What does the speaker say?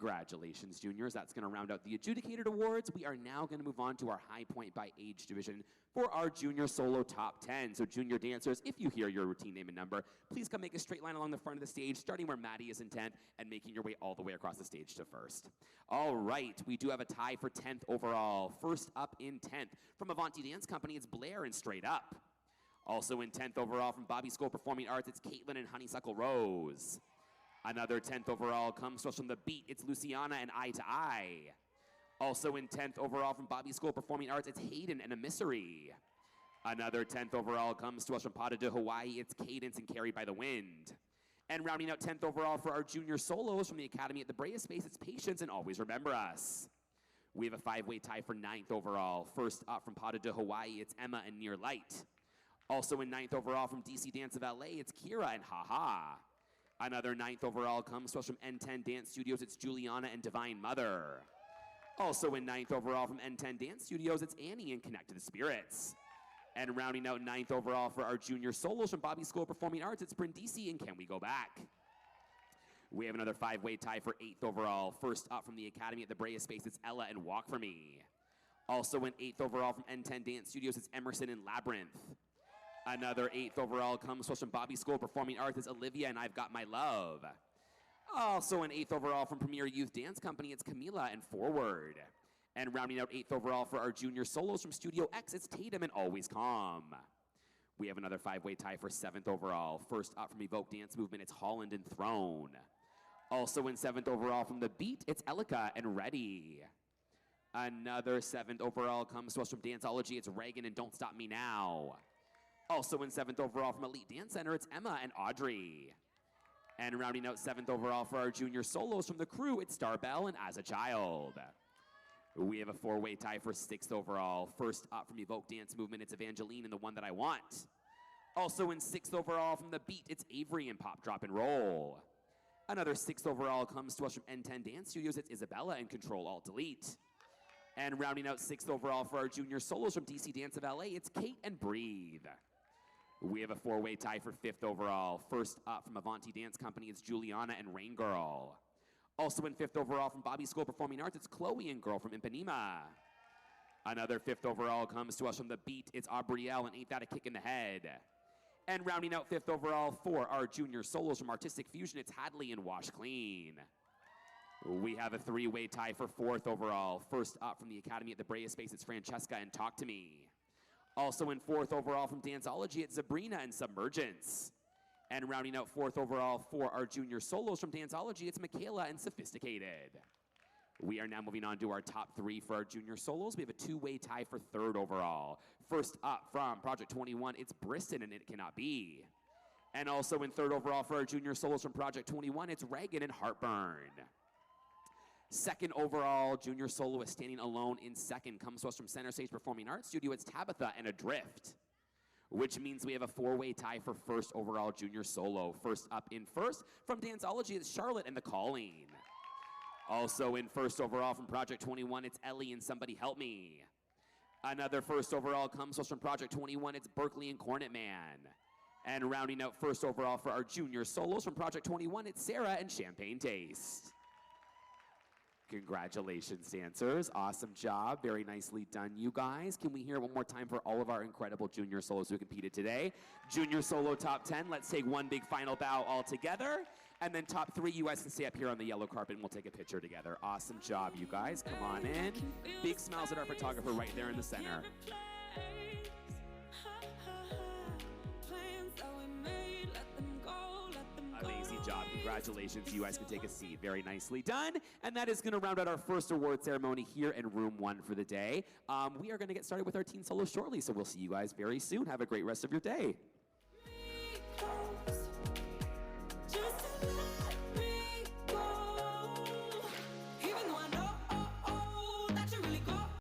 Congratulations, juniors. That's going to round out the adjudicated awards. We are now going to move on to our high point by age division for our junior solo top 10. So junior dancers, if you hear your routine name and number, please come make a straight line along the front of the stage, starting where Maddie is in 10th and making your way all the way across the stage to first. All right, we do have a tie for 10th overall. First up in 10th from AVANTI Dance Company, it's Blair and Straight Up. Also in 10th overall from Bobbie School Performing Arts, it's Caitlin and Honeysuckle Rose. Another 10th overall comes to us from The Beat, it's Luciana and Eye to Eye. Also in 10th overall from Bobbie School Performing Arts, it's Hayden and Emissary. Another 10th overall comes to us from Pas de Hawaii, it's Cadence and Carried by the Wind. And rounding out 10th overall for our junior solos from the Academy at the Brea Space, it's Patience and Always Remember Us. We have a 5-way tie for 9th overall. First up from Pas de Hawaii, it's Emma and Near Light. Also in 9th overall from DC Dance of LA, it's Kira and Ha Ha. Another 9th overall comes to us from N10 Dance Studios, it's Julianna and Divine Mother. Also in 9th overall from N10 Dance Studios, it's Annie and Connect to the Spirits. And rounding out 9th overall for our junior solos from Bobbie School Performing Arts, it's Brindisi and Can We Go Back. We have another 5-way tie for 8th overall. First up from the Academy at the Brea Space, it's Ella and Walk For Me. Also in 8th overall from N10 Dance Studios, it's Emerson and Labyrinth. Another 8th overall comes to us from Bobbie School Performing Arts, it's Olivia and I've Got My Love. Also an 8th overall from Premier Youth Dance Company, it's Camila and Forward. And rounding out 8th overall for our junior solos from Studio X, it's Tatum and Always Calm. We have another 5-way tie for 7th overall. First up from Evoke Dance Movement, it's Holland and Throne. Also in 7th overall from The Beat, it's Elika and Ready. Another 7th overall comes to us from Danceology, it's Regan and Don't Stop Me Now. Also in 7th overall from Elite Dance Center, it's Emma and Audrey. And rounding out 7th overall for our junior solos from The Crew, it's Starbell and As a Child. We have a 4-way tie for 6th overall. First up from Evoke Dance Movement, it's Evangeline and The One That I Want. Also in 6th overall from The Beat, it's Avery and Pop, Drop and Roll. Another 6th overall comes to us from N10 Dance Studios, it's Isabella and Control Alt Delete. And rounding out 6th overall for our junior solos from DC Dance of LA, it's Kate and Breathe. We have a 4-way tie for 5th overall. First up from AVANTI Dance Company, it's Juliana and Rain Girl. Also in 5th overall from Bobbie School Performing Arts, it's Chloe and Girl from Impanema. Another 5th overall comes to us from The Beat, it's Abrielle and Ain't That a Kick in the Head. And rounding out 5th overall for our junior solos from Artistic Fusion, it's Hadley and Wash Clean. We have a 3-way tie for 4th overall. First up from the Academy at the Brea Space, it's Francesca and Talk to Me. Also in 4th overall from Danceology, it's Zsabrina and Submergence. And rounding out 4th overall for our junior solos from Danceology, it's Makayla and Sophisticated. We are now moving on to our top 3 for our junior solos. We have a 2-way tie for 3rd overall. First up from Project 21, it's Bristyn and It Cannot Be. And also in 3rd overall for our junior solos from Project 21, it's Regan and Heartburn. 2nd overall junior soloist standing alone in 2nd comes to us from Center Stage Performing Arts Studio, it's Tabitha and Adrift. Which means we have a 4-way tie for 1st overall junior solo. First up in 1st from Danceology, it's Charlotte and The Calling. Also in 1st overall from Project 21, it's Ellie and Somebody Help Me. Another 1st overall comes to us from Project 21, it's Berkeley and Cornet Man. And rounding out 1st overall for our junior solos from Project 21, it's Sara and Champagne Taste. Congratulations, dancers. Awesome job. Very nicely done, you guys. Can we hear it one more time for all of our incredible junior solos who competed today? Junior solo top 10. Let's take one big final bow all together. And then top 3, you guys can stay up here on the yellow carpet and we'll take a picture together. Awesome job, you guys. Come on in. Big smiles at our photographer right there in the center. Amazing job. Congratulations. You guys can take a seat. Very nicely done. And that is going to round out our first award ceremony here in room 1 for the day. We are going to get started with our teen solo shortly, so we'll see you guys very soon. Have a great rest of your day.